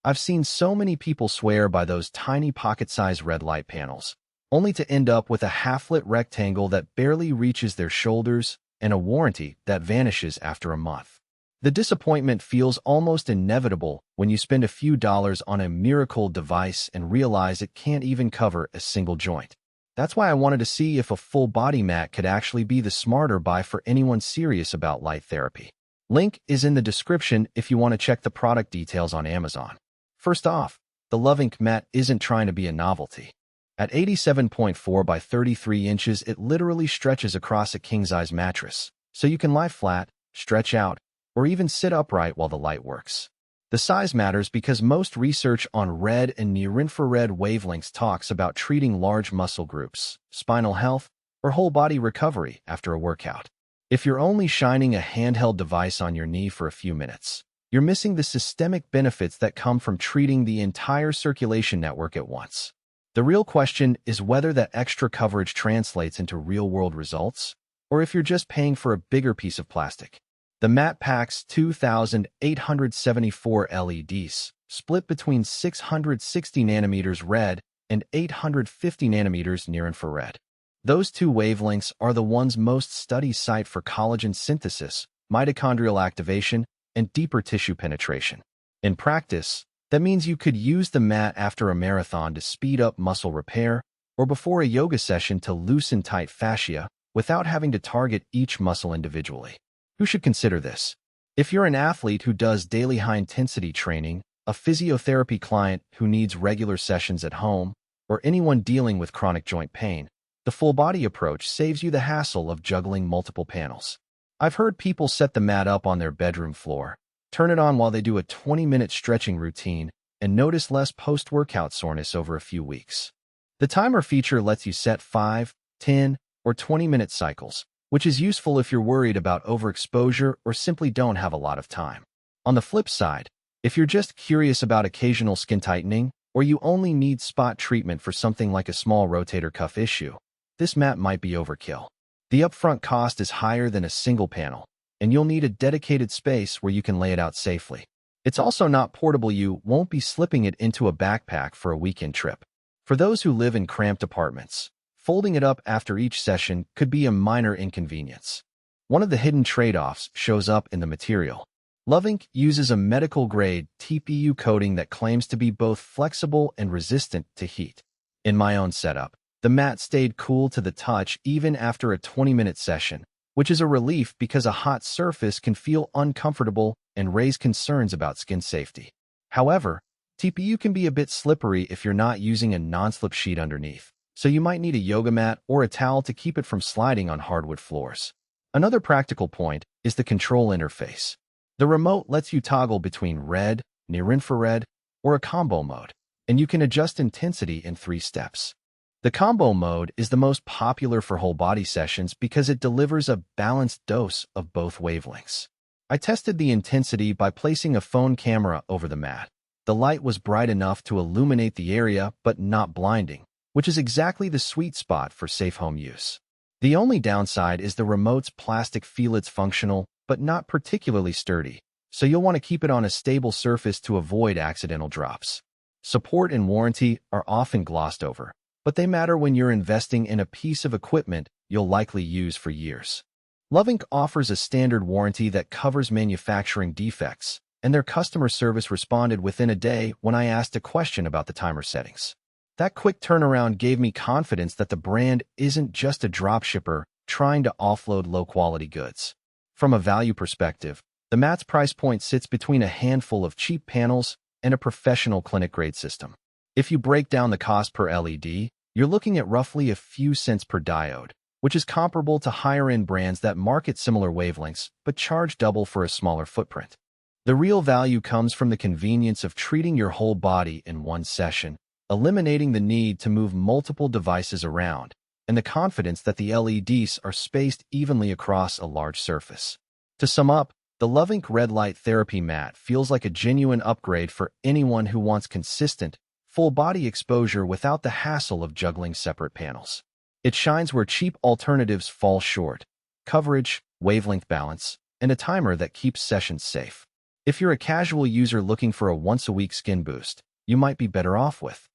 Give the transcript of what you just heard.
I've seen so many people swear by those tiny pocket-sized red light panels, only to end up with a half-lit rectangle that barely reaches their shoulders and a warranty that vanishes after a month. The disappointment feels almost inevitable when you spend a few dollars on a miracle device and realize it can't even cover a single joint. That's why I wanted to see if a full-body mat could actually be the smarter buy for anyone serious about light therapy. Link is in the description if you want to check the product details on Amazon. First off, the Lovank mat isn't trying to be a novelty. At 87.4 by 33 inches, it literally stretches across a king-size mattress, so you can lie flat, stretch out, or even sit upright while the light works. The size matters because most research on red and near-infrared wavelengths talks about treating large muscle groups, spinal health, or whole-body recovery after a workout. If you're only shining a handheld device on your knee for a few minutes, you're missing the systemic benefits that come from treating the entire circulation network at once. The real question is whether that extra coverage translates into real-world results, or if you're just paying for a bigger piece of plastic. The mat packs 2,874 LEDs, split between 660 nanometers red and 850 nanometers near-infrared. Those two wavelengths are the ones most studies cite for collagen synthesis, mitochondrial activation, and deeper tissue penetration. In practice, that means you could use the mat after a marathon to speed up muscle repair or before a yoga session to loosen tight fascia without having to target each muscle individually. Who should consider this? If you're an athlete who does daily high-intensity training, a physiotherapy client who needs regular sessions at home, or anyone dealing with chronic joint pain, the full-body approach saves you the hassle of juggling multiple panels. I've heard people set the mat up on their bedroom floor, turn it on while they do a 20-minute stretching routine, and notice less post-workout soreness over a few weeks. The timer feature lets you set 5, 10, or 20-minute cycles, which is useful if you're worried about overexposure or simply don't have a lot of time. On the flip side, if you're just curious about occasional skin tightening, or you only need spot treatment for something like a small rotator cuff issue, this mat might be overkill. The upfront cost is higher than a single panel, and you'll need a dedicated space where you can lay it out safely. It's also not portable. You won't be slipping it into a backpack for a weekend trip. For those who live in cramped apartments, folding it up after each session could be a minor inconvenience. One of the hidden trade-offs shows up in the material. Lovank uses a medical-grade TPU coating that claims to be both flexible and resistant to heat. In my own setup, the mat stayed cool to the touch even after a 20-minute session, which is a relief because a hot surface can feel uncomfortable and raise concerns about skin safety. However, TPU can be a bit slippery if you're not using a non-slip sheet underneath, so you might need a yoga mat or a towel to keep it from sliding on hardwood floors. Another practical point is the control interface. The remote lets you toggle between red, near-infrared, or a combo mode, and you can adjust intensity in 3 steps. The combo mode is the most popular for whole-body sessions because it delivers a balanced dose of both wavelengths. I tested the intensity by placing a phone camera over the mat. The light was bright enough to illuminate the area but not blinding, which is exactly the sweet spot for safe home use. The only downside is the remote's plastic feel. It's functional, but not particularly sturdy, so you'll want to keep it on a stable surface to avoid accidental drops. Support and warranty are often glossed over, but they matter when you're investing in a piece of equipment you'll likely use for years. Lovank offers a standard warranty that covers manufacturing defects, and their customer service responded within a day when I asked a question about the timer settings. That quick turnaround gave me confidence that the brand isn't just a dropshipper trying to offload low-quality goods. From a value perspective, the mat's price point sits between a handful of cheap panels and a professional clinic-grade system. If you break down the cost per LED, you're looking at roughly a few cents per diode, which is comparable to higher-end brands that market similar wavelengths but charge double for a smaller footprint. The real value comes from the convenience of treating your whole body in one session, eliminating the need to move multiple devices around, and the confidence that the LEDs are spaced evenly across a large surface. To sum up, the Lovank Red Light Therapy Mat feels like a genuine upgrade for anyone who wants consistent, full-body exposure without the hassle of juggling separate panels. It shines where cheap alternatives fall short: coverage, wavelength balance, and a timer that keeps sessions safe. If you're a casual user looking for a once-a-week skin boost, you might be better off with